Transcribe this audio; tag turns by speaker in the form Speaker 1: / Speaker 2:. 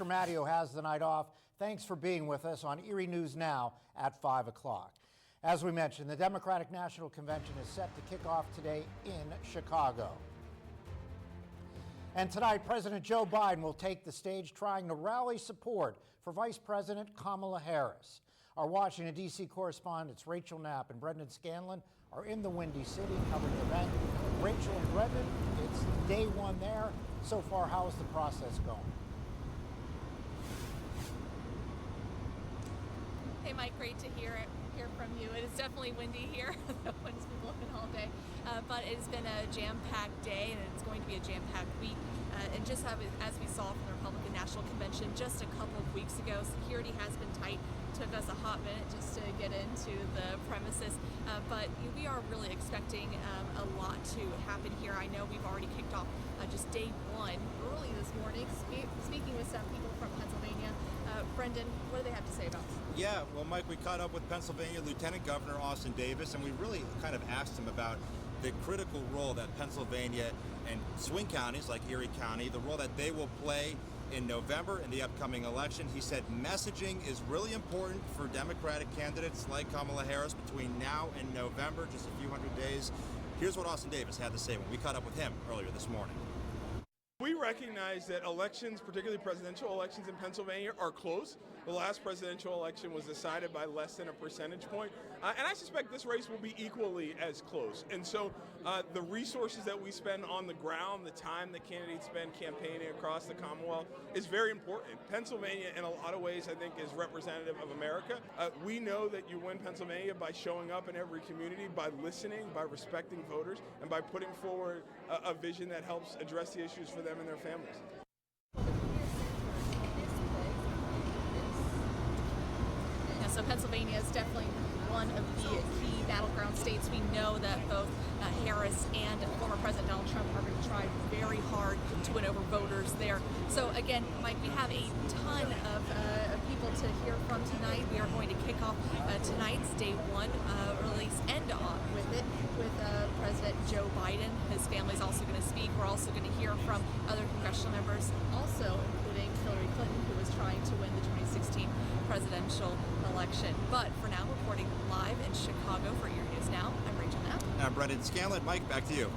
Speaker 1: Pastor Matteo has the night off. Thanks for being with us on Erie News Now at 5 o'clock. As we mentioned, the Democratic National Convention is set to kick off today in Chicago. And tonight, President Joe Biden will take the stage trying to rally support for Vice President Kamala Harris. Our Washington, D.C. correspondents Rachel Knapp and Brendan Scanlon are in the Windy City covering the event. Rachel and Brendan, it's day one there. So far, how is the process going?
Speaker 2: Hey, Mike, great to hear from you. It is definitely windy here. The wind's been blowing all day, but it has been a jam-packed day, and it's going to be a jam-packed week. And just as we saw from the Republican National Convention just a couple of weeks ago, security has been tight. Took us a hot minute just to get into the premises, but we are really expecting a lot to happen here. I know we've already kicked off just day one early this morning, speaking with some people from Pennsylvania. Brendan, what do they have to say about this?
Speaker 3: Yeah, well, Mike, we caught up with Pennsylvania Lieutenant Governor Austin Davis, and we really kind of asked him about the critical role that Pennsylvania and swing counties like Erie County, the role that they will play in November in the upcoming election. He said messaging is really important for Democratic candidates like Kamala Harris between now and November, just a few hundred days. Here's what Austin Davis had to say when we caught up with him earlier this morning.
Speaker 4: We recognize that elections, particularly presidential elections in Pennsylvania, are close. The last presidential election was decided by less than a percentage point. And I suspect this race will be equally as close. And so the resources that we spend on the ground, the time that candidates spend campaigning across the Commonwealth is very important. Pennsylvania, in a lot of ways, I think, is representative of America. We know that you win Pennsylvania by showing up in every community, by listening, by respecting voters, and by putting forward a vision that helps address the issues for them and their families.
Speaker 2: Yeah, so Pennsylvania is definitely one of the key battleground states. We know that both Harris and former President Donald Trump are going to try very hard to win over voters there. So again, Mike, we have a ton of people to hear from tonight. We are going to kick off tonight's day one, release end off with it with President Joe Biden. His family is also going to speak. We're also going to hear from other congressional members, also including Hillary Clinton, who was trying to win the 2016 presidential election. But for now, reporting live in Chicago for Erie News Now, I'm Rachel Knapp.
Speaker 3: I'm Brendan Scanlon. Mike, back to you.